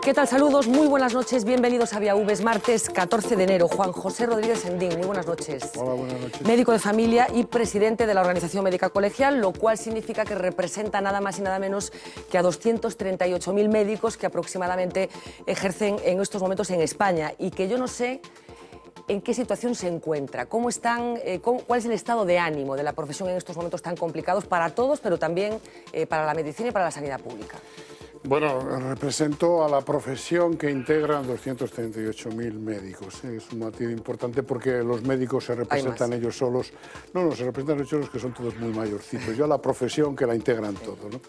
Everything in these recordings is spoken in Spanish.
¿Qué tal? Saludos, muy buenas noches, bienvenidos a Vía V. Es martes 14 de enero. Juan José Rodríguez Sendín, muy buenas noches. Hola, buenas noches. Médico de familia y presidente de la Organización Médica Colegial, lo cual significa que representa nada más y nada menos que a 238.000 médicos que aproximadamente ejercen en estos momentos en España y que yo no sé en qué situación se encuentra, cómo están, cuál es el estado de ánimo de la profesión en estos momentos tan complicados para todos, pero también para la medicina y para la sanidad pública. Bueno, represento a la profesión que integran 238.000 médicos. Es un matiz importante porque los médicos se representan ellos solos. No, se representan ellos solos, que son todos muy mayorcitos. Yo a la profesión que la integran todos, ¿no?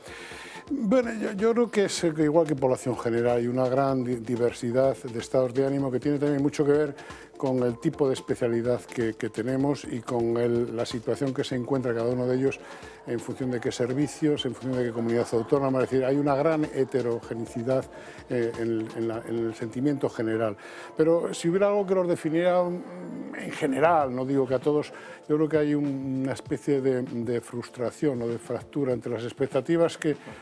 Bueno, yo creo que es igual que población general, hay una gran diversidad de estados de ánimo que tiene también mucho que ver con el tipo de especialidad que tenemos y con la situación que se encuentra cada uno de ellos en función de qué servicios, en función de qué comunidad autónoma. Es decir, hay una gran heterogenicidad en el sentimiento general. Pero si hubiera algo que los definiera en general, no digo que a todos, yo creo que hay una especie de frustración o de fractura entre las expectativas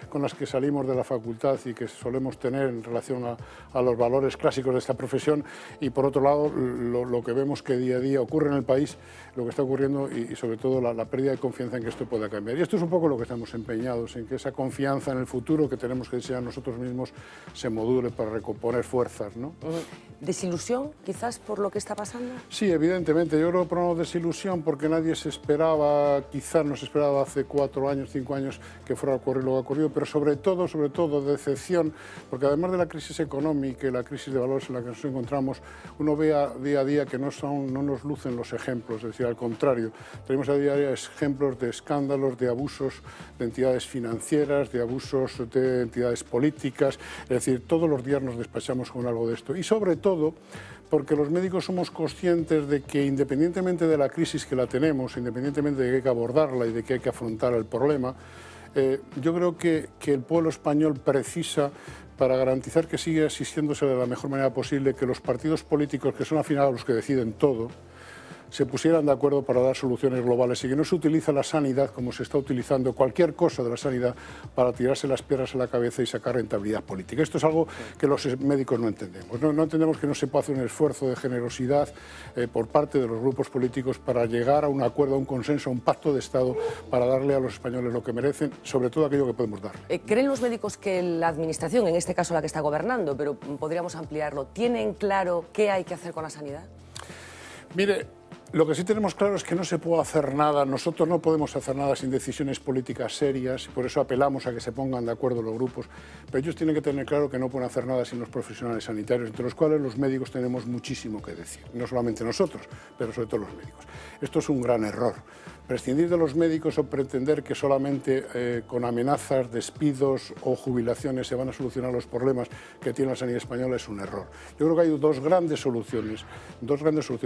con las que salimos de la facultad y que solemos tener en relación a los valores clásicos de esta profesión y, por otro lado, lo que vemos que día a día ocurre en el país, lo que está ocurriendo y sobre todo la pérdida de confianza en que esto pueda cambiar. Y esto es un poco lo que estamos empeñados, en que esa confianza en el futuro que tenemos que desear nosotros mismos se module para recomponer fuerzas, ¿no? ¿Desilusión, quizás, por lo que está pasando? Sí, evidentemente. Yo creo que por una desilusión porque nadie se esperaba, quizás no se esperaba hace 4 años, 5 años que fuera a ocurrir lo que ha ocurrido, pero sobre todo decepción, porque además de la crisis económica y la crisis de valores en la que nos encontramos, uno ve día a día que no nos lucen los ejemplos, es decir, al contrario, tenemos a día a día ejemplos de escándalos, de abusos de entidades financieras, de abusos de entidades políticas, es decir, todos los días nos despachamos con algo de esto y sobre todo porque los médicos somos conscientes de que independientemente de la crisis que la tenemos, independientemente de que hay que abordarla y de que hay que afrontar el problema, yo creo que el pueblo español precisa, para garantizar que siga asistiéndose de la mejor manera posible, que los partidos políticos, que son al final los que deciden todo, se pusieran de acuerdo para dar soluciones globales y que no se utiliza la sanidad como se está utilizando cualquier cosa de la sanidad para tirarse las piedras a la cabeza y sacar rentabilidad política. Esto es algo que los médicos no entendemos. No entendemos que no se pueda hacer un esfuerzo de generosidad por parte de los grupos políticos para llegar a un acuerdo, a un consenso, a un pacto de Estado para darle a los españoles lo que merecen, sobre todo aquello que podemos darle. ¿Creen los médicos que la Administración, en este caso la que está gobernando, pero podríamos ampliarlo, tienen claro qué hay que hacer con la sanidad? Mire, lo que sí tenemos claro es que no se puede hacer nada, nosotros no podemos hacer nada sin decisiones políticas serias, y por eso apelamos a que se pongan de acuerdo los grupos, pero ellos tienen que tener claro que no pueden hacer nada sin los profesionales sanitarios, entre los cuales los médicos tenemos muchísimo que decir, no solamente nosotros, pero sobre todo los médicos. Esto es un gran error. Prescindir de los médicos o pretender que solamente con amenazas, despidos o jubilaciones se van a solucionar los problemas que tiene la sanidad española es un error. Yo creo que hay dos grandes soluciones.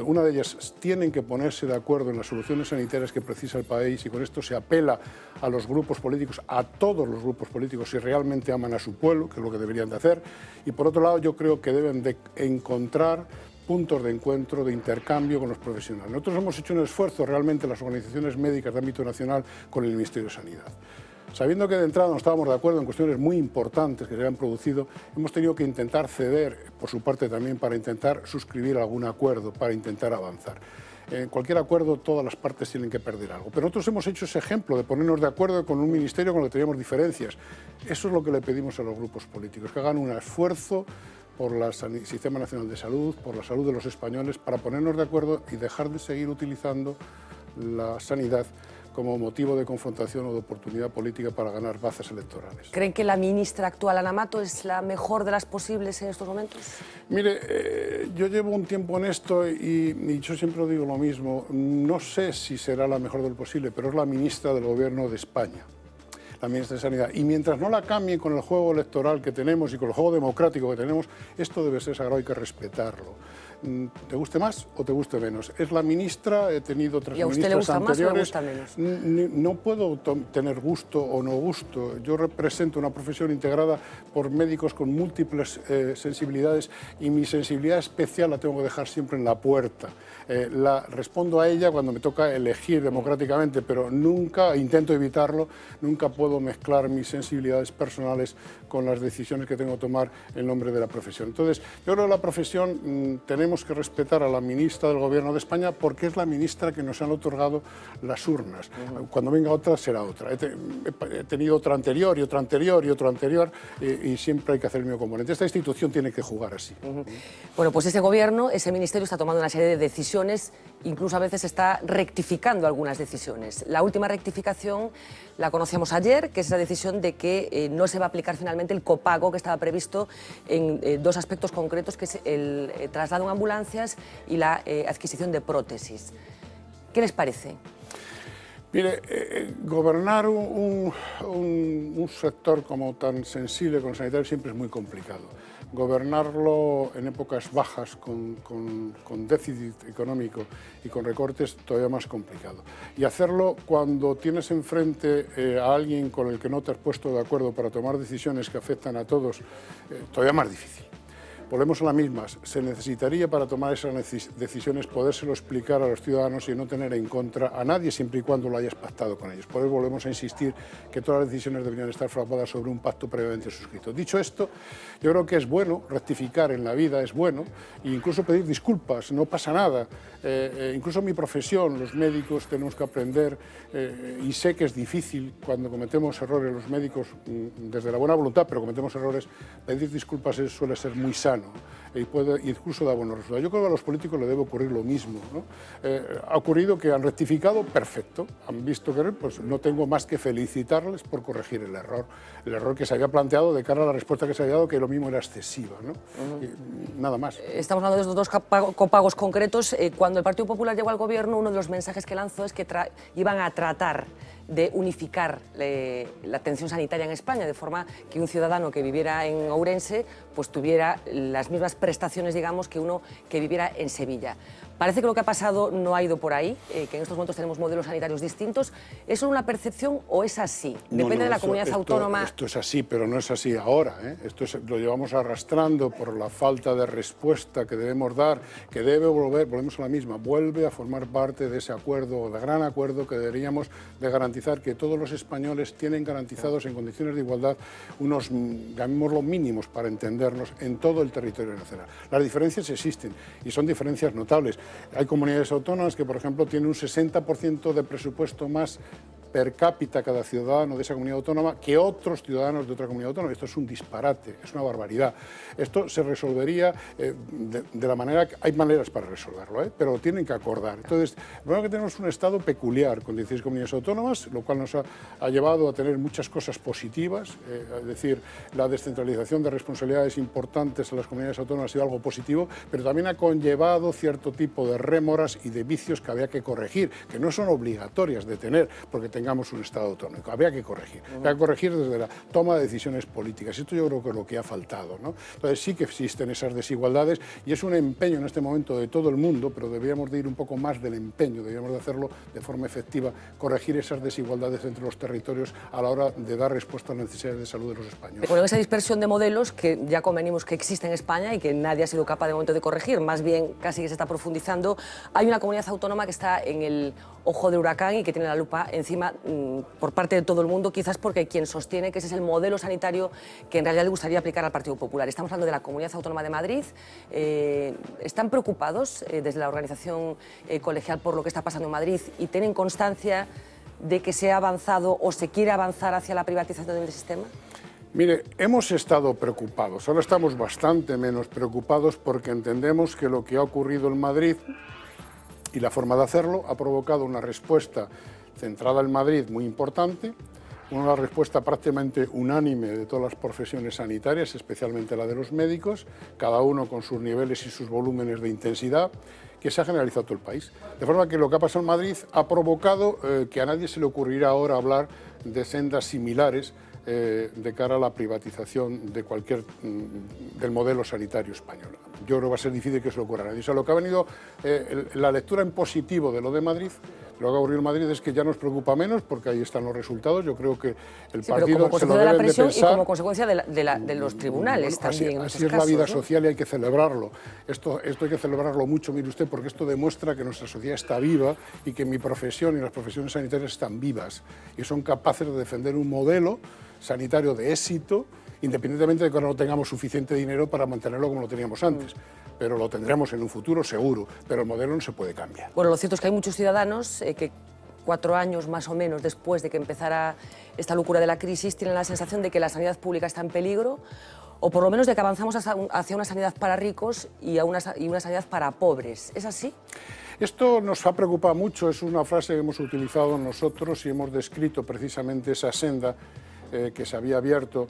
Una de ellas, tienen que ponerse de acuerdo en las soluciones sanitarias que precisa el país y con esto se apela a los grupos políticos, a todos los grupos políticos, si realmente aman a su pueblo, que es lo que deberían de hacer. Y por otro lado, yo creo que deben de encontrar puntos de encuentro, de intercambio con los profesionales. Nosotros hemos hecho un esfuerzo realmente, las organizaciones médicas de ámbito nacional, con el Ministerio de Sanidad. Sabiendo que de entrada no estábamos de acuerdo en cuestiones muy importantes que se habían producido, hemos tenido que intentar ceder, por su parte también, para intentar suscribir algún acuerdo, para intentar avanzar. En cualquier acuerdo todas las partes tienen que perder algo. Pero nosotros hemos hecho ese ejemplo de ponernos de acuerdo con un ministerio con el que teníamos diferencias. Eso es lo que le pedimos a los grupos políticos, que hagan un esfuerzo por el Sistema Nacional de Salud, por la salud de los españoles, para ponernos de acuerdo y dejar de seguir utilizando la sanidad como motivo de confrontación o de oportunidad política para ganar bazas electorales. ¿Creen que la ministra actual, Ana Mato, es la mejor de las posibles en estos momentos? Mire, yo llevo un tiempo en esto y yo siempre digo lo mismo. No sé si será la mejor del posible, pero es la ministra del Gobierno de España, la ministra de Sanidad. Y mientras no la cambien con el juego electoral que tenemos y con el juego democrático que tenemos, esto debe ser sagrado, hay que respetarlo. te guste más o te guste menos. Es la ministra, he tenido otras ministras anteriores. ¿Y a usted le gusta más o le gusta menos? No puedo tener gusto o no gusto. Yo represento una profesión integrada por médicos con múltiples sensibilidades y mi sensibilidad especial la tengo que dejar siempre en la puerta. Respondo a ella cuando me toca elegir democráticamente, pero nunca, intento evitarlo, nunca puedo mezclar mis sensibilidades personales con las decisiones que tengo que tomar en nombre de la profesión. Entonces, yo creo que la profesión tenemos que respetar a la ministra del Gobierno de España porque es la ministra que nos han otorgado las urnas. Cuando venga otra, será otra. He tenido otra anterior y otra anterior y otra anterior y siempre hay que hacer el mismo componente. Esta institución tiene que jugar así. Bueno, pues ese Gobierno, ese Ministerio está tomando una serie de decisiones, incluso a veces está rectificando algunas decisiones. La última rectificación la conocíamos ayer, que es la decisión de que no se va a aplicar finalmente el copago que estaba previsto en dos aspectos concretos, que es el traslado en ambulancias y la adquisición de prótesis. ¿Qué les parece? Mire, gobernar un sector como tan sensible con el sanitario siempre es muy complicado. Gobernarlo en épocas bajas, con déficit económico y con recortes, todavía más complicado. Y hacerlo cuando tienes enfrente a alguien con el que no te has puesto de acuerdo para tomar decisiones que afectan a todos, todavía más difícil. Volvemos a las mismas. Se necesitaría para tomar esas decisiones podérselo explicar a los ciudadanos y no tener en contra a nadie siempre y cuando lo hayas pactado con ellos. Por eso volvemos a insistir que todas las decisiones deberían estar fraguadas sobre un pacto previamente suscrito. Dicho esto, yo creo que es bueno rectificar en la vida, es bueno, e incluso pedir disculpas, no pasa nada. Incluso en mi profesión, los médicos tenemos que aprender, y sé que es difícil cuando cometemos errores los médicos, desde la buena voluntad, pero cometemos errores, pedir disculpas suele ser muy sano y puede incluso dar buenos resultados. Yo creo que a los políticos les debe ocurrir lo mismo, ¿no? Ha ocurrido que han rectificado, perfecto, han visto que pues no tengo más que felicitarles por corregir el error que se había planteado de cara a la respuesta que se había dado, que lo mismo era excesiva, ¿no? Nada más. Estamos hablando de estos dos copagos concretos. Cuando el Partido Popular llegó al gobierno, uno de los mensajes que lanzó es que iban a tratar de unificar la atención sanitaria en España, de forma que un ciudadano que viviera en Ourense pues tuviera las mismas prestaciones, digamos, que uno que viviera en Sevilla. Parece que lo que ha pasado no ha ido por ahí, que en estos momentos tenemos modelos sanitarios distintos. ¿Es solo una percepción o es así? Depende de la comunidad autónoma. Esto es así, pero no es así ahora, ¿eh? Lo llevamos arrastrando por la falta de respuesta que debemos dar, que debe volvemos a la misma, vuelve a formar parte de ese acuerdo, de gran acuerdo que deberíamos de garantizar que todos los españoles tienen garantizados en condiciones de igualdad unos, llamémoslo, mínimos para entendernos en todo el territorio nacional. Las diferencias existen y son diferencias notables. Hay comunidades autónomas que, por ejemplo, tienen un 60% de presupuesto más per cápita cada ciudadano de esa comunidad autónoma que otros ciudadanos de otra comunidad autónoma. Esto es un disparate, es una barbaridad. Esto se resolvería de la manera que hay maneras para resolverlo, pero lo tienen que acordar. Entonces, lo primero que tenemos es un Estado peculiar con 16 comunidades autónomas, lo cual nos ha llevado a tener muchas cosas positivas, es decir, la descentralización de responsabilidades importantes a las comunidades autónomas ha sido algo positivo, pero también ha conllevado cierto tipo de rémoras y de vicios que había que corregir, que no son obligatorias de tener, porque tengamos un Estado autonómico. Había que corregir. Había que corregir desde la toma de decisiones políticas. Esto yo creo que es lo que ha faltado, ¿no? Entonces sí que existen esas desigualdades y es un empeño en este momento de todo el mundo, pero deberíamos de ir un poco más del empeño, deberíamos de hacerlo de forma efectiva, corregir esas desigualdades entre los territorios a la hora de dar respuesta a las necesidades de salud de los españoles. Bueno, esa dispersión de modelos que ya convenimos que existe en España y que nadie ha sido capaz de momento de corregir, más bien casi que se está profundizando, hay una comunidad autónoma que está en el ojo del huracán y que tiene la lupa encima por parte de todo el mundo, quizás porque hay quien sostiene que ese es el modelo sanitario que en realidad le gustaría aplicar al Partido Popular. Estamos hablando de la Comunidad Autónoma de Madrid. ¿Están preocupados desde la organización colegial por lo que está pasando en Madrid y tienen constancia de que se ha avanzado o se quiere avanzar hacia la privatización del sistema? Mire, hemos estado preocupados, ahora estamos bastante menos preocupados porque entendemos que lo que ha ocurrido en Madrid y la forma de hacerlo ha provocado una respuesta centrada en Madrid muy importante, una respuesta prácticamente unánime de todas las profesiones sanitarias, especialmente la de los médicos, cada uno con sus niveles y sus volúmenes de intensidad, que se ha generalizado todo el país. De forma que lo que ha pasado en Madrid ha provocado que a nadie se le ocurrirá ahora hablar de sendas similares de cara a la privatización de del modelo sanitario español. Yo creo que va a ser difícil que eso ocurra. O sea, lo que ha venido, la lectura en positivo de lo de Madrid, lo que ha ocurrido en Madrid es que ya nos preocupa menos porque ahí están los resultados. Yo creo que el partido se lo debe de pensar. Y como consecuencia de los tribunales también. Así es la vida social y hay que celebrarlo. Esto hay que celebrarlo mucho, mire usted, porque esto demuestra que nuestra sociedad está viva y que mi profesión y las profesiones sanitarias están vivas y son capaces de defender un modelo sanitario de éxito, independientemente de que no tengamos suficiente dinero para mantenerlo como lo teníamos antes. Pero lo tendremos en un futuro seguro, pero el modelo no se puede cambiar. Bueno, lo cierto es que hay muchos ciudadanos que 4 años más o menos después de que empezara esta locura de la crisis tienen la sensación de que la sanidad pública está en peligro, o por lo menos de que avanzamos hacia una sanidad para ricos y una sanidad para pobres. ¿Es así? Esto nos ha preocupado mucho, es una frase que hemos utilizado nosotros y hemos descrito precisamente esa senda que se había abierto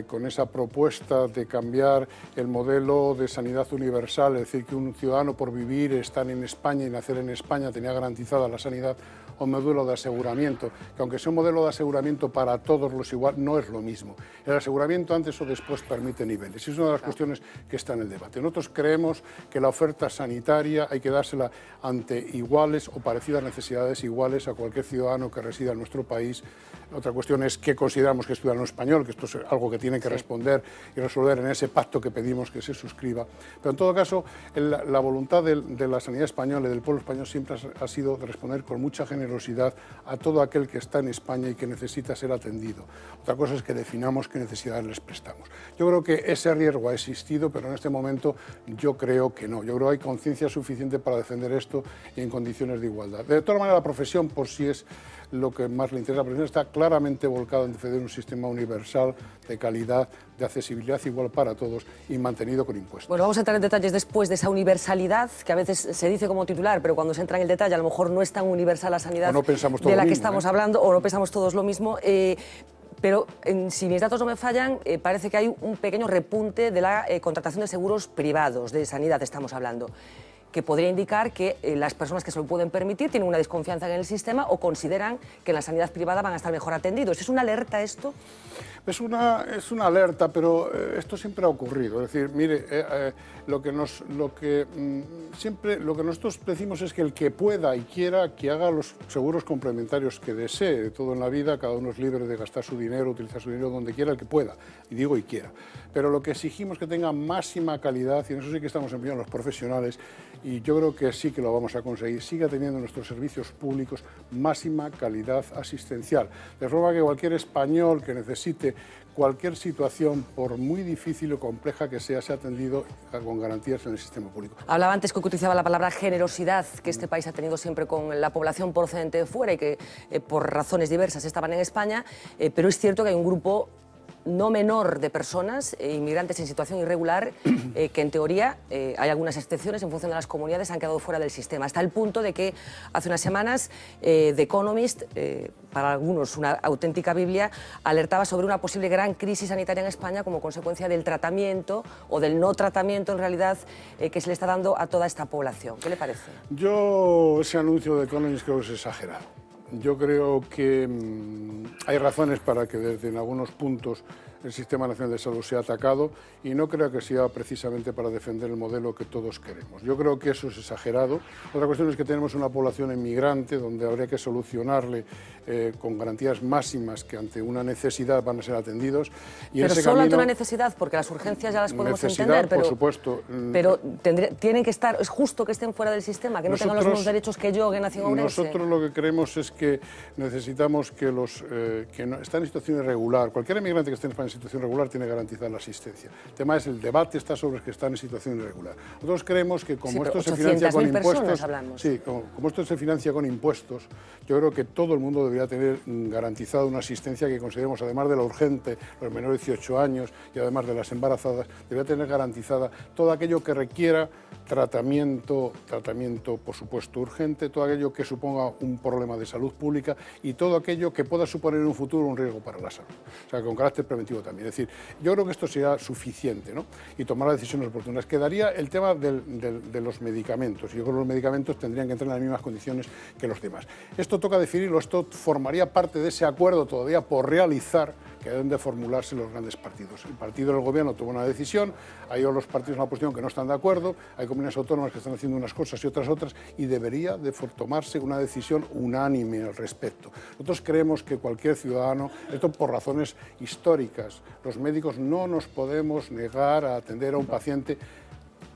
con esa propuesta de cambiar el modelo de sanidad universal, es decir, que un ciudadano por vivir, estar en España y nacer en España tenía garantizada la sanidad, o un modelo de aseguramiento, que aunque sea un modelo de aseguramiento para todos los igual, no es lo mismo. El aseguramiento antes o después permite niveles, y es una de las cuestiones que está en el debate. Nosotros creemos que la oferta sanitaria hay que dársela ante iguales o parecidas necesidades iguales a cualquier ciudadano que resida en nuestro país. Otra cuestión es qué consideramos que es ciudadano español, que esto es algo que tiene que responder y resolver en ese pacto que pedimos que se suscriba. Pero en todo caso, la voluntad de la sanidad española y del pueblo español siempre ha sido de responder con mucha generosidad a todo aquel que está en España y que necesita ser atendido. Otra cosa es que definamos qué necesidades les prestamos. Yo creo que ese riesgo ha existido, pero en este momento yo creo que no. Yo creo que hay conciencia suficiente para defender esto y en condiciones de igualdad. De todas maneras, la profesión por sí es lo que más le interesa. La profesión está claramente volcada en defender un sistema universal, de calidad, de accesibilidad igual para todos y mantenido con impuestos. Bueno, vamos a entrar en detalles después de esa universalidad, que a veces se dice como titular, pero cuando se entra en el detalle a lo mejor no es tan universal la sanidad de la que estamos hablando, o no pensamos todos lo mismo. Pero si mis datos no me fallan, parece que hay un pequeño repunte de la contratación de seguros privados, de sanidad estamos hablando, que podría indicar que las personas que se lo pueden permitir tienen una desconfianza en el sistema o consideran que en la sanidad privada van a estar mejor atendidos. ¿Es una alerta esto? Es una alerta, pero esto siempre ha ocurrido. Es decir, mire, lo que nosotros decimos es que el que pueda y quiera que haga los seguros complementarios que desee. Todo en la vida, cada uno es libre de gastar su dinero, utilizar su dinero donde quiera, el que pueda. Y digo y quiera. Pero lo que exigimos es que tenga máxima calidad, y en eso sí que estamos empeñados los profesionales, y yo creo que sí que lo vamos a conseguir. Siga teniendo nuestros servicios públicos máxima calidad asistencial. De forma que cualquier español que necesite cualquier situación, por muy difícil o compleja que sea atendido con garantías en el sistema público. Hablaba antes que utilizaba la palabra generosidad, que este país ha tenido siempre con la población procedente de fuera y que por razones diversas estaban en España, pero es cierto que hay un grupo no menor de personas, inmigrantes en situación irregular, que en teoría hay algunas excepciones en función de las comunidades, han quedado fuera del sistema, hasta el punto de que hace unas semanas The Economist, para algunos una auténtica Biblia, alertaba sobre una posible gran crisis sanitaria en España como consecuencia del tratamiento o del no tratamiento en realidad que se le está dando a toda esta población. ¿Qué le parece? Yo ese anuncio de The Economist creo que es exagerado. Yo creo que hay razones para que desde en algunos puntos el Sistema Nacional de Salud sea atacado y no creo que sea precisamente para defender el modelo que todos queremos. Yo creo que eso es exagerado. Otra cuestión es que tenemos una población inmigrante donde habría que solucionarle con garantías máximas que ante una necesidad van a ser atendidos. Y pero ese solo camino, ante una necesidad, porque las urgencias ya las podemos entender, pero, por supuesto. Pero tienen que estar, es justo que estén fuera del sistema, que no tengan los mismos derechos que yo, que nací en Ourense. Nosotros lo que creemos es que necesitamos que los que no, están en situación irregular, cualquier inmigrante que esté en España en situación regular tiene garantizada la asistencia. El tema es el debate está sobre los que están en situación irregular. Nosotros creemos que como esto se financia con impuestos, como esto se financia con impuestos, yo creo que todo el mundo debería tener garantizada una asistencia que consideremos, además de la urgente, los menores de 18 años y además de las embarazadas, debería tener garantizada todo aquello que requiera tratamiento por supuesto urgente, todo aquello que suponga un problema de salud pública y todo aquello que pueda suponer en un futuro un riesgo para la salud, o sea, con carácter preventivo también. Es decir, yo creo que esto sería suficiente, ¿no? Y tomar las decisiones oportunas. Quedaría el tema de los medicamentos. Yo creo que los medicamentos tendrían que entrar en las mismas condiciones que los demás. Esto toca definirlo, esto formaría parte de ese acuerdo todavía por realizar, que deben de formularse los grandes partidos. El partido del gobierno toma una decisión, hay los partidos en la oposición que no están de acuerdo, hay comunidades autónomas que están haciendo unas cosas y otras, y debería de tomarse una decisión unánime al respecto. Nosotros creemos que cualquier ciudadano, esto por razones históricas, los médicos no nos podemos negar a atender a un paciente,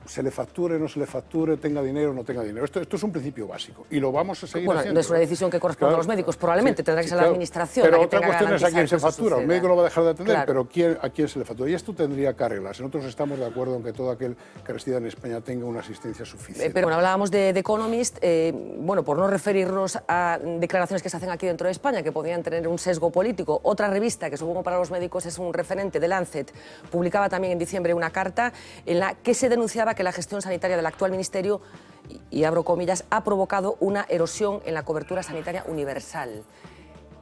se le facture, no se le facture, tenga dinero o no tenga dinero. Esto es un principio básico y lo vamos a seguir haciendo. No es una decisión que corresponde a los médicos, probablemente tendrá que ser la administración. Pero la que otra tenga cuestión es a quién se factura. Un médico lo va a dejar de atender, claro, pero ¿a quién se le factura? Y esto tendría que arreglarse. Nosotros estamos de acuerdo en que todo aquel que resida en España tenga una asistencia suficiente. Pero bueno, hablábamos de The Economist, bueno, por no referirnos a declaraciones que se hacen aquí dentro de España, que podrían tener un sesgo político. Otra revista, que supongo para los médicos es un referente, The Lancet, publicaba también en diciembre una carta en la que se denunciaba que la gestión sanitaria del actual ministerio, y abro comillas, ha provocado una erosión en la cobertura sanitaria universal.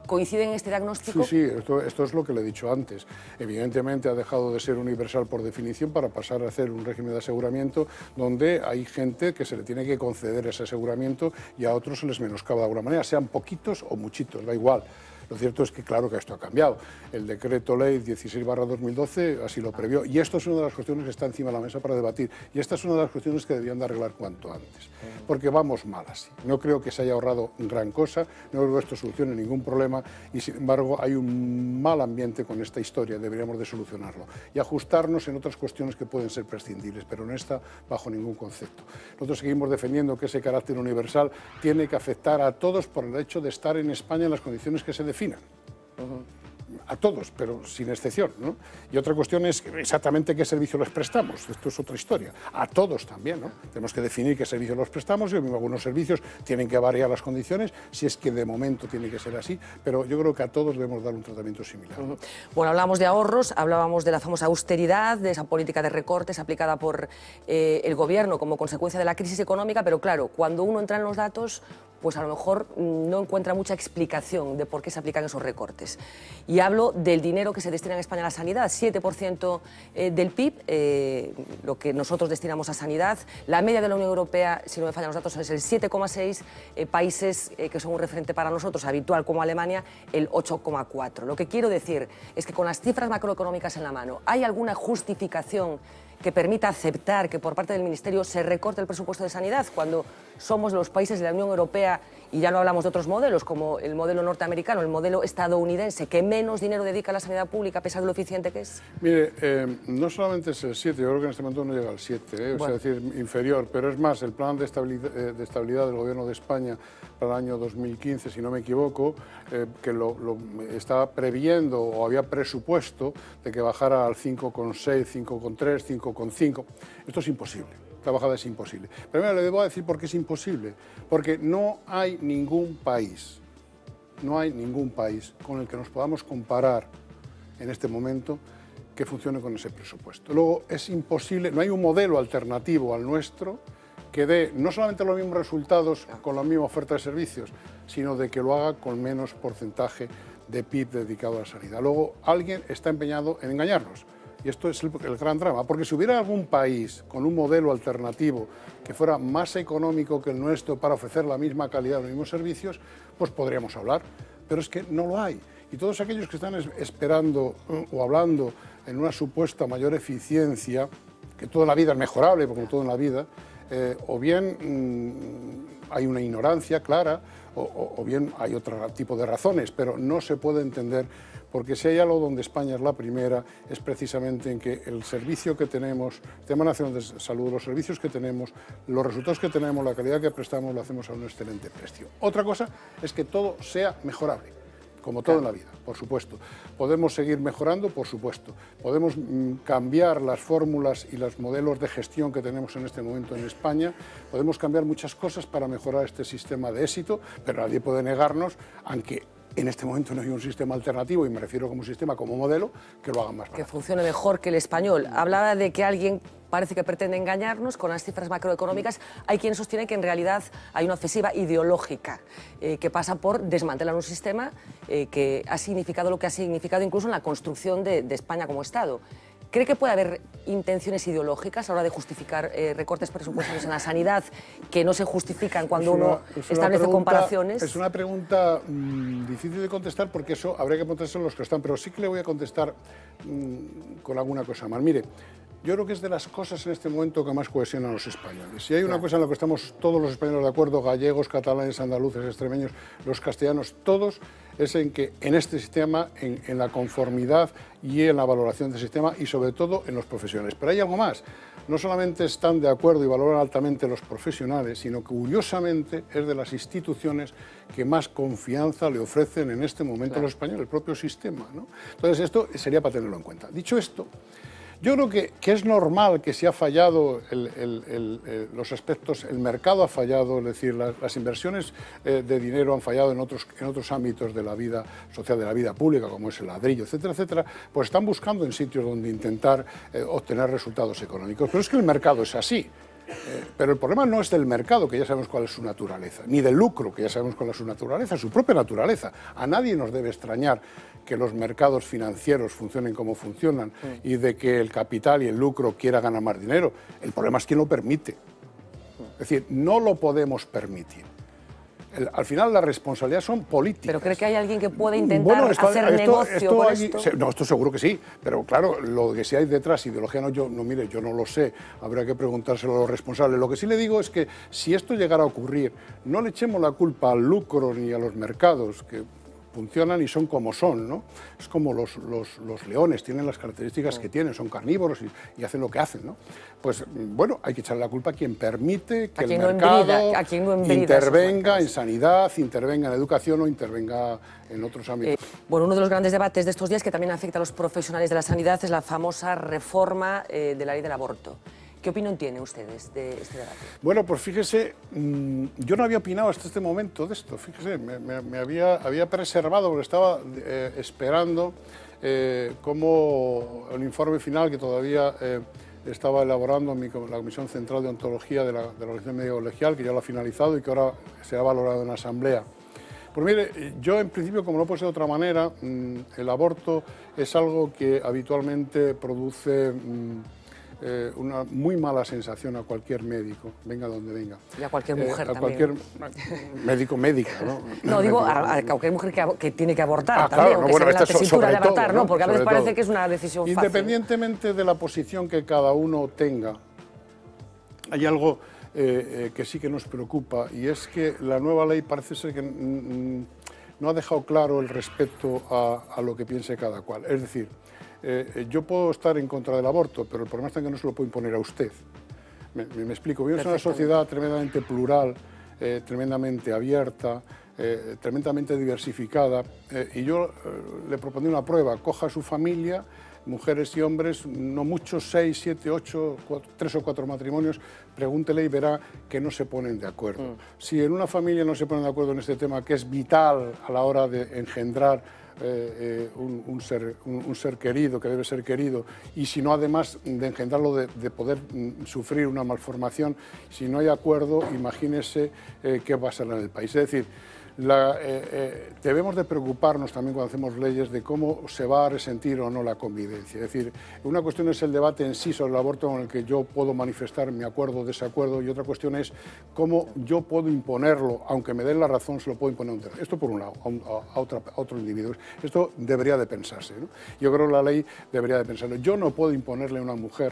¿Coinciden en este diagnóstico? Sí, esto es lo que le he dicho antes. Evidentemente ha dejado de ser universal por definición para pasar a hacer un régimen de aseguramiento donde hay gente que se le tiene que conceder ese aseguramiento y a otros se les menoscaba de alguna manera, sean poquitos o muchitos, da igual. Lo cierto es que claro que esto ha cambiado. El decreto ley 16/2012 así lo previó y esto es una de las cuestiones que está encima de la mesa para debatir y esta es una de las cuestiones que deberían de arreglar cuanto antes, porque vamos mal así. No creo que se haya ahorrado gran cosa, no creo que esto solucione ningún problema y sin embargo hay un mal ambiente con esta historia, deberíamos de solucionarlo y ajustarnos en otras cuestiones que pueden ser prescindibles, pero en esta bajo ningún concepto. Nosotros seguimos defendiendo que ese carácter universal tiene que afectar a todos por el hecho de estar en España en las condiciones que se definen. A todos, pero sin excepción, ¿no? Y otra cuestión es exactamente qué servicio les prestamos. Esto es otra historia. A todos también, ¿no? Tenemos que definir qué servicio los prestamos y algunos servicios tienen que variar las condiciones, si es que de momento tiene que ser así, pero yo creo que a todos debemos dar un tratamiento similar. Bueno, hablábamos de ahorros, hablábamos de la famosa austeridad, de esa política de recortes aplicada por el gobierno como consecuencia de la crisis económica, pero claro, cuando uno entra en los datos, pues a lo mejor no encuentra mucha explicación de por qué se aplican esos recortes. Y hablo del dinero que se destina en España a la sanidad, 7% del PIB, lo que nosotros destinamos a sanidad. La media de la Unión Europea, si no me fallan los datos, es el 7,6, países que son un referente para nosotros, habitual como Alemania, el 8,4. Lo que quiero decir es que con las cifras macroeconómicas en la mano, ¿hay alguna justificación que permita aceptar que por parte del Ministerio se recorte el presupuesto de sanidad cuando somos los países de la Unión Europea, y ya no hablamos de otros modelos como el modelo norteamericano, el modelo estadounidense, que menos dinero dedica a la sanidad pública a pesar de lo eficiente que es? Mire, no solamente es el 7, yo creo que en este momento no llega al 7, bueno, es decir, inferior, pero es más, el plan de estabilidad del Gobierno de España para el año 2015, si no me equivoco, que lo estaba previendo o había presupuesto de que bajara al 5,6, 5,3, 5,5. Esto es imposible. Esta bajada es imposible. Primero le debo decir por qué es imposible. Porque no hay ningún país con el que nos podamos comparar en este momento que funcione con ese presupuesto. Luego es imposible, no hay un modelo alternativo al nuestro que dé no solamente los mismos resultados con la misma oferta de servicios, sino de que lo haga con menos porcentaje de PIB dedicado a la sanidad. Luego alguien está empeñado en engañarnos. Y esto es el gran drama, porque si hubiera algún país con un modelo alternativo que fuera más económico que el nuestro para ofrecer la misma calidad, los mismos servicios, pues podríamos hablar, pero es que no lo hay. Y todos aquellos que están esperando o hablando en una supuesta mayor eficiencia, que toda la vida es mejorable, como todo en la vida, o bien hay una ignorancia clara, o bien hay otro tipo de razones, pero no se puede entender. Porque si hay algo donde España es la primera, es precisamente en que el servicio que tenemos, el Sistema Nacional de Salud, los servicios que tenemos, los resultados que tenemos, la calidad que prestamos, lo hacemos a un excelente precio. Otra cosa es que todo sea mejorable, como todo en la vida, por supuesto. Podemos seguir mejorando, por supuesto. Podemos cambiar las fórmulas y los modelos de gestión que tenemos en este momento en España. Podemos cambiar muchas cosas para mejorar este sistema de éxito, pero nadie puede negarnos, aunque en este momento no hay un sistema alternativo, y me refiero como sistema, como modelo, que lo haga más barato. Que funcione mejor que el español. Hablaba de que alguien parece que pretende engañarnos con las cifras macroeconómicas. Hay quien sostiene que en realidad hay una ofensiva ideológica que pasa por desmantelar un sistema que ha significado lo que ha significado incluso en la construcción de España como Estado. ¿Cree que puede haber intenciones ideológicas a la hora de justificar recortes presupuestarios en la sanidad que no se justifican cuando uno establece comparaciones? Es una pregunta difícil de contestar porque eso habría que contestar los que están, pero sí que le voy a contestar con alguna cosa más. Mire, yo creo que es de las cosas en este momento que más cohesionan a los españoles. Si hay una cosa en la que estamos todos los españoles de acuerdo, gallegos, catalanes, andaluces, extremeños, los castellanos, todos, es en que en este sistema, en la conformidad y en la valoración del sistema y sobre todo en los profesionales. Pero hay algo más. No solamente están de acuerdo y valoran altamente los profesionales, sino que curiosamente es de las instituciones que más confianza le ofrecen en este momento a los españoles, el propio sistema, ¿no? Entonces esto sería para tenerlo en cuenta. Dicho esto, yo creo que es normal que si ha fallado los aspectos, el mercado ha fallado, es decir, las inversiones de dinero han fallado en otros ámbitos de la vida social, de la vida pública, como es el ladrillo, etcétera, etcétera, pues están buscando en sitios donde intentar obtener resultados económicos. Pero es que el mercado es así. Pero el problema no es del mercado, que ya sabemos cuál es su naturaleza, ni del lucro, que ya sabemos cuál es su naturaleza, su propia naturaleza. A nadie nos debe extrañar que los mercados financieros funcionen como funcionan y de que el capital y el lucro quiera ganar más dinero. El problema es quién lo permite. Es decir, no lo podemos permitir. Al final la responsabilidad son políticas. ¿Pero cree que hay alguien que puede intentar hacer negocio con esto? No, esto seguro que sí, pero claro, lo que sí hay detrás, ideología, mire, yo no lo sé, habrá que preguntárselo a los responsables. Lo que sí le digo es que si esto llegara a ocurrir, no le echemos la culpa al lucro ni a los mercados, que funcionan y son como son, ¿no? Es como los leones, tienen las características que tienen, son carnívoros y hacen lo que hacen, ¿no? Pues bueno, hay que echarle la culpa a quien permite que el mercado intervenga en sanidad, intervenga en educación o intervenga en otros ámbitos. Bueno, uno de los grandes debates de estos días que también afecta a los profesionales de la sanidad es la famosa reforma de la ley del aborto. ¿Qué opinión tienen ustedes de este debate? Bueno, pues fíjese, yo no había opinado hasta este momento de esto, fíjese, me había preservado porque estaba esperando como el informe final que todavía estaba elaborando la Comisión Central de Ontología de la Organización Médica Colegial, que ya lo ha finalizado y que ahora se ha valorado en la Asamblea. Pues mire, yo en principio, como no puede ser de otra manera, el aborto es algo que habitualmente produce una muy mala sensación a cualquier médico, venga donde venga. Y a cualquier mujer a también. Cualquier médico, médica, ¿no? No, digo a cualquier mujer que tiene que abortar claro, también, no, aunque bueno, sea la tesitura de abortar, ¿no? Porque a veces parece todo. que es una decisión fácil. Independientemente de la posición que cada uno tenga, hay algo que sí que nos preocupa y es que la nueva ley parece ser que no ha dejado claro el respeto a lo que piense cada cual. Es decir, yo puedo estar en contra del aborto, pero el problema está en que no se lo puedo imponer a usted. Me explico. Vivimos en una sociedad tremendamente plural, tremendamente abierta, tremendamente diversificada, y yo le propondría una prueba. Coja a su familia, mujeres y hombres, no muchos, 6, 7, 8, 3 o 4 matrimonios, pregúntele y verá que no se ponen de acuerdo. Si en una familia no se ponen de acuerdo en este tema, que es vital a la hora de engendrar un ser querido, que debe ser querido, y si no, además de engendrarlo, de poder sufrir una malformación, si no hay acuerdo, imagínese qué pasará en el país. Es decir, debemos de preocuparnos también cuando hacemos leyes de cómo se va a resentir o no la convivencia. Es decir, una cuestión es el debate en sí sobre el aborto, con el que yo puedo manifestar mi acuerdo o desacuerdo, y otra cuestión es cómo yo puedo imponerlo, aunque me den la razón, se lo puedo imponer a un tercero. Esto por un lado, a otro individuo. Esto debería de pensarse, ¿no? Yo creo que la ley debería de pensarlo. Yo no puedo imponerle a una mujer,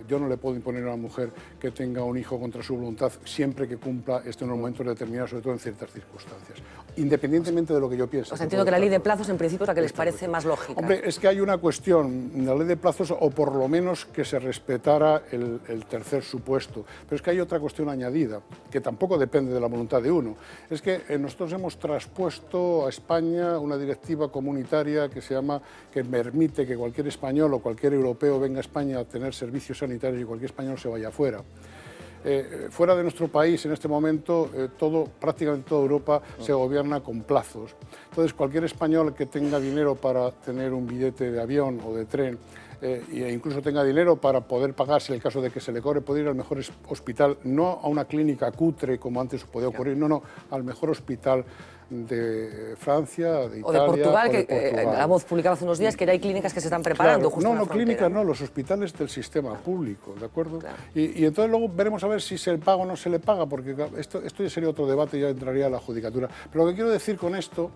yo no le puedo imponer a una mujer que tenga un hijo contra su voluntad siempre que cumpla esto en unos momentos determinados, sobre todo en ciertas circunstancias, independientemente de lo que yo piense. O sea, entiendo que la ley de plazos en principio es la que les parece más lógica. Hombre, es que hay una cuestión, la ley de plazos, o por lo menos que se respetara el tercer supuesto, pero es que hay otra cuestión añadida, que tampoco depende de la voluntad de uno. Es que nosotros hemos traspuesto a España una directiva comunitaria que permite que cualquier español o cualquier europeo venga a España a tener servicios sanitarios y cualquier español se vaya fuera. Fuera de nuestro país, en este momento, prácticamente toda Europa se gobierna con plazos. Entonces, cualquier español que tenga dinero para tener un billete de avión o de tren e incluso tenga dinero para poder pagarse en el caso de que se le cobre, puede ir al mejor hospital, no a una clínica cutre como antes podía ocurrir, no, al mejor hospital de Francia, de Italia o de Portugal, o de Portugal. La Voz publicaba hace unos días que ya hay clínicas que se están preparando. Claro, justo en la frontera. clínicas no, los hospitales del sistema público, ¿de acuerdo? Claro. Y entonces luego veremos a ver si se le paga o no se le paga, porque esto ya sería otro debate y ya entraría a la judicatura. Pero lo que quiero decir con esto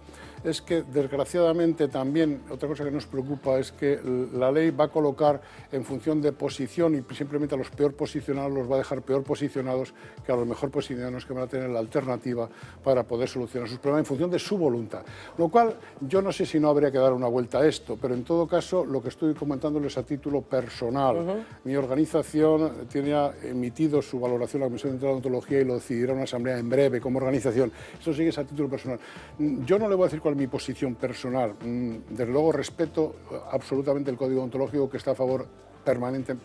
es que, desgraciadamente, también otra cosa que nos preocupa es que la ley va a colocar en función de posición y simplemente a los peor posicionados los va a dejar peor posicionados que a los mejor posicionados que van a tener la alternativa para poder solucionar sus problemas en función de su voluntad. Lo cual, yo no sé si no habría que dar una vuelta a esto, pero en todo caso lo que estoy comentándoles a título personal. Mi organización tiene emitido su valoración a la Comisión de Odontología y lo decidirá una asamblea en breve como organización. Eso sigue a título personal. Yo no le voy a decir cuál es mi posición personal. Desde luego respeto absolutamente el Código Odontológico, que está a favor permanente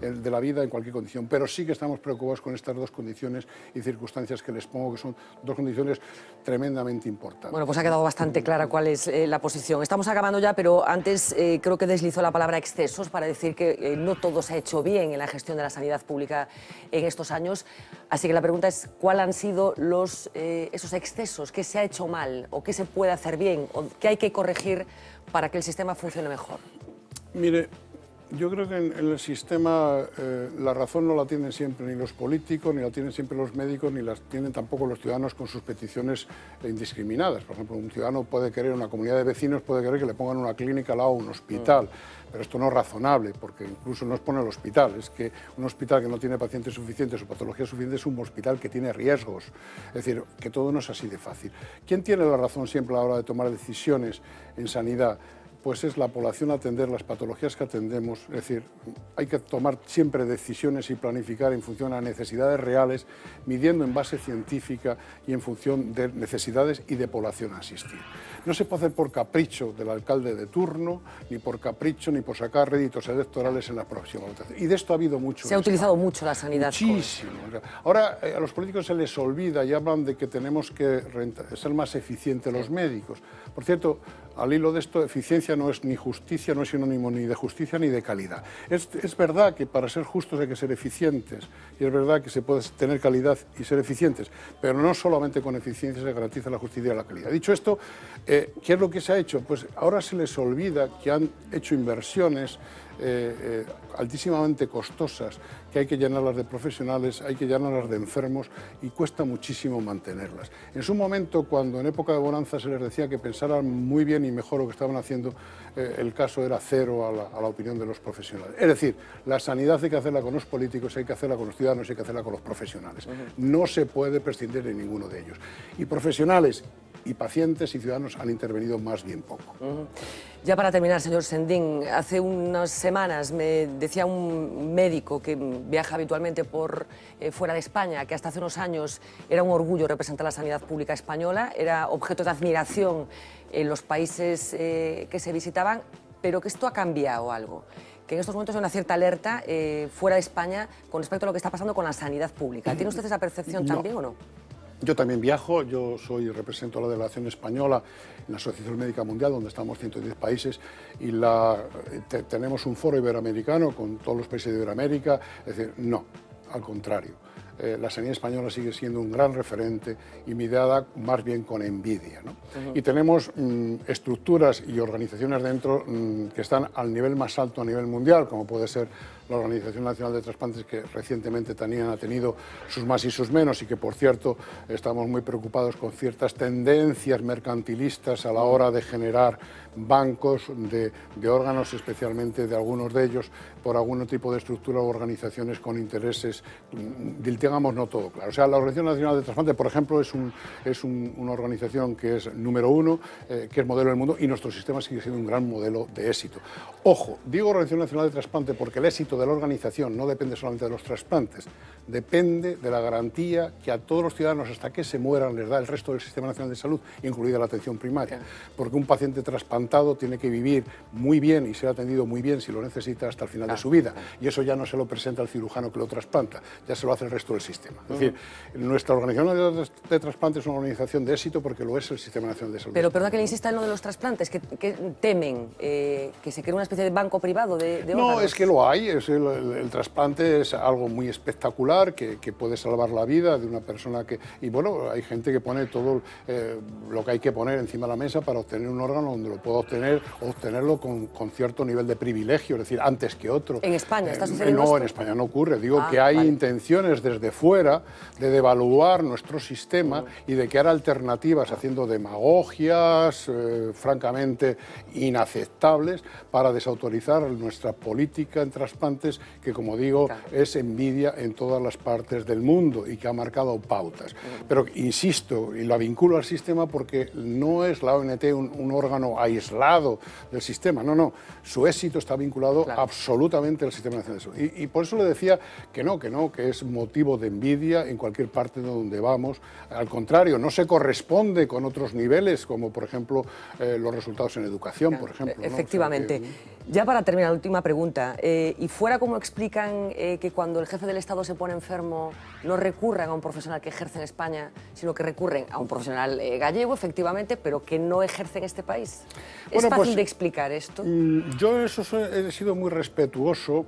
de la vida en cualquier condición, pero sí que estamos preocupados con estas dos condiciones y circunstancias que les pongo, que son dos condiciones tremendamente importantes. Bueno, pues ha quedado bastante clara cuál es la posición. Estamos acabando ya, pero antes creo que deslizó la palabra excesos para decir que no todo se ha hecho bien en la gestión de la sanidad pública en estos años. Así que la pregunta es, ¿cuáles han sido esos excesos? ¿Qué se ha hecho mal o qué se puede hacer bien o qué hay que corregir para que el sistema funcione mejor? Mire, yo creo que en el sistema la razón no la tienen siempre ni los políticos, ni la tienen siempre los médicos, ni las tienen tampoco los ciudadanos con sus peticiones indiscriminadas. Por ejemplo, un ciudadano puede querer, una comunidad de vecinos puede querer que le pongan una clínica al lado de un hospital, pero esto no es razonable, porque incluso no es poner el hospital, es que un hospital que no tiene pacientes suficientes o patologías suficientes es un hospital que tiene riesgos. Es decir, que todo no es así de fácil. ¿Quién tiene la razón siempre a la hora de tomar decisiones en sanidad? Pues es la población a atender, las patologías que atendemos. Es decir, hay que tomar siempre decisiones y planificar en función a necesidades reales, midiendo en base científica y en función de necesidades y de población a asistir. No se puede hacer por capricho del alcalde de turno, ni por capricho, ni por sacar réditos electorales en la próxima votación. Y de esto ha habido mucho. Se ha utilizado mucho la sanidad. Muchísimo. Ahora a los políticos se les olvida y hablan de que tenemos que ser más eficientes los médicos. Por cierto, al hilo de esto, eficiencia no es ni justicia, no es sinónimo ni de justicia ni de calidad. Es verdad que para ser justos hay que ser eficientes y es verdad que se puede tener calidad y ser eficientes, pero no solamente con eficiencia se garantiza la justicia y la calidad. Dicho esto, ¿qué es lo que se ha hecho? Pues ahora se les olvida que han hecho inversiones altísimamente costosas, que hay que llenarlas de profesionales, hay que llenarlas de enfermos y cuesta muchísimo mantenerlas. En su momento, cuando en época de bonanza se les decía que pensaran muy bien y mejor lo que estaban haciendo, el caso era cero a la opinión de los profesionales. Es decir, la sanidad hay que hacerla con los políticos, hay que hacerla con los ciudadanos, hay que hacerla con los profesionales. No se puede prescindir de ninguno de ellos. Y profesionales y pacientes y ciudadanos han intervenido más bien poco. Ya para terminar, señor Sendín, hace unas semanas me decía un médico que viaja habitualmente por fuera de España, que hasta hace unos años era un orgullo representar la sanidad pública española, era objeto de admiración en los países que se visitaban, pero que esto ha cambiado algo, que en estos momentos hay una cierta alerta fuera de España con respecto a lo que está pasando con la sanidad pública. ¿Tiene usted esa percepción también o no? Yo también viajo, yo represento a la delegación española en la Asociación Médica Mundial, donde estamos 110 países, y tenemos un foro iberoamericano con todos los países de Iberoamérica. Es decir, no, al contrario. La sanidad española sigue siendo un gran referente y mirada más bien con envidia, ¿no? Y tenemos estructuras y organizaciones dentro que están al nivel más alto a nivel mundial, como puede ser la Organización Nacional de Trasplantes, que recientemente también ha tenido sus más y sus menos y que, por cierto, estamos muy preocupados con ciertas tendencias mercantilistas a la hora de generar bancos de órganos, especialmente de algunos de ellos, por algún tipo de estructura o organizaciones con intereses, digamos, no todo claro. O sea, la Organización Nacional de Trasplantes, por ejemplo, es una organización que es número uno, que es modelo del mundo, y nuestro sistema sigue siendo un gran modelo de éxito. Ojo, digo Organización Nacional de Trasplantes porque el éxito de la organización no depende solamente de los trasplantes, depende de la garantía que a todos los ciudadanos, hasta que se mueran, les da el resto del Sistema Nacional de Salud, incluida la atención primaria. Porque un paciente trasplantado trasplantado tiene que vivir muy bien y ser atendido muy bien si lo necesita hasta el final de su vida. Y eso ya no se lo presenta al cirujano que lo trasplanta, ya se lo hace el resto del sistema. Es decir, nuestra organización de trasplantes es una organización de éxito porque lo es el Sistema Nacional de Salud. Pero perdona que le insista en lo de los trasplantes, que temen que se cree una especie de banco privado de órganos. No, es que lo hay. El trasplante es algo muy espectacular que puede salvar la vida de una persona que... Y bueno, hay gente que pone todo lo que hay que poner encima de la mesa para obtener un órgano donde lo pueda obtenerlo con cierto nivel de privilegio, es decir, antes que otro. ¿En España está sucediendo No, esto? en España no ocurre. Digo que hay intenciones desde fuera de devaluar nuestro sistema y de crear alternativas haciendo demagogias francamente inaceptables para desautorizar nuestra política en trasplantes que, como digo, es envidia en todas las partes del mundo y que ha marcado pautas. Pero insisto, y la vinculo al sistema porque no es la ONT un órgano aislado del sistema, no, su éxito está vinculado absolutamente al Sistema Nacional de Salud. Y por eso le decía que es motivo de envidia en cualquier parte de donde vamos. Al contrario, no se corresponde con otros niveles, como por ejemplo los resultados en educación, por ejemplo. Efectivamente. ¿No? O sea que... Ya para terminar, la última pregunta. ¿Y fuera cómo explican que cuando el jefe del Estado se pone enfermo no recurran a un profesional que ejerce en España, sino que recurren a un profesional gallego, efectivamente, pero que no ejerce en este país? ¿Es fácil de explicar esto? Yo eso he sido muy respetuoso.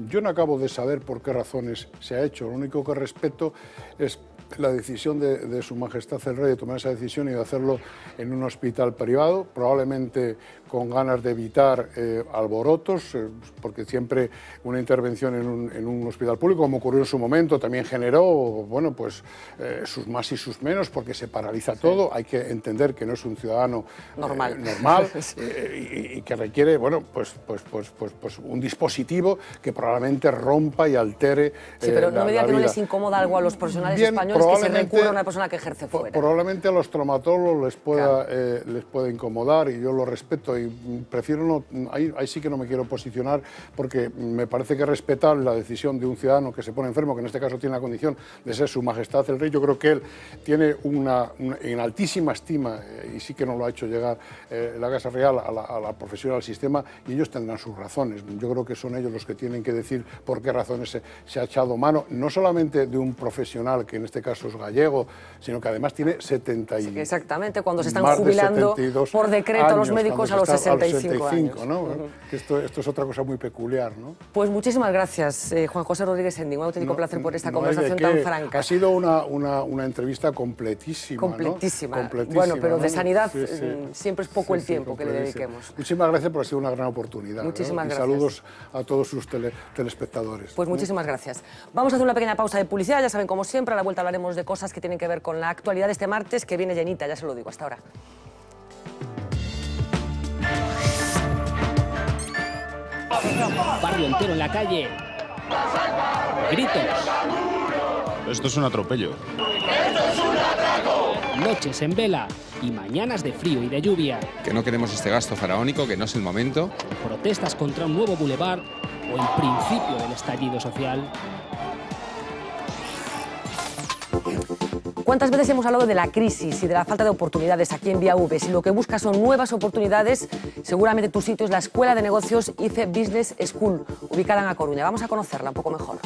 Yo no acabo de saber por qué razones se ha hecho. Lo único que respeto es la decisión de Su Majestad el Rey de tomar esa decisión y de hacerlo en un hospital privado, probablemente con ganas de evitar alborotos, porque siempre una intervención en un hospital público, como ocurrió en su momento, también generó, bueno, pues sus más y sus menos, porque se paraliza todo. Hay que entender que no es un ciudadano normal y que requiere, bueno, pues un dispositivo que probablemente rompa y altere pero no me diga que no les incomoda algo a los profesionales españoles que se recurra a una persona que ejerce fuera. Probablemente a los traumatólogos les pueda incomodar, y yo lo respeto y prefiero no... Ahí sí que no me quiero posicionar, porque me parece que es respetable la decisión de un ciudadano que se pone enfermo, que en este caso tiene la condición de ser Su Majestad el Rey. Yo creo que él tiene en altísima estima, y sí que nos lo ha hecho llegar la Casa Real a la profesión, al sistema, y ellos tendrán sus razones. Yo creo que son ellos los que tienen que decir por qué razones se ha echado mano, no solamente de un profesional, que en este caso es gallego, sino que además tiene 70 y... Exactamente, cuando se están jubilando por decreto a los médicos a los 65 años. ¿no? Que esto es otra cosa muy peculiar, ¿no? Pues muchísimas gracias, Juan José Rodríguez Sendín. Un auténtico placer por esta conversación tan franca. Ha sido una entrevista completísima. Completísima. ¿no? Completísima. Bueno, pero de sanidad sí. siempre es poco el tiempo que le dediquemos. Muchísimas gracias, por ha sido una gran oportunidad. Muchísimas gracias. Y saludos a todos sus telespectadores. Pues muchísimas gracias. Vamos a hacer una pequeña pausa de publicidad. Ya saben, como siempre, a la vuelta hablaremos de cosas que tienen que ver con la actualidad de este martes, que viene llenita, ya se lo digo. Hasta ahora. Barrio entero en la calle. Gritos. Esto es un atropello. ¡Esto es un atraco! Noches en vela y mañanas de frío y de lluvia. Que no queremos este gasto faraónico, que no es el momento. Protestas contra un nuevo bulevar o el principio del estallido social. ¿Cuántas veces hemos hablado de la crisis y de la falta de oportunidades aquí en Vía V? Si lo que buscas son nuevas oportunidades, seguramente tu sitio es la Escuela de Negocios ICE Business School, ubicada en A Coruña. Vamos a conocerla un poco mejor.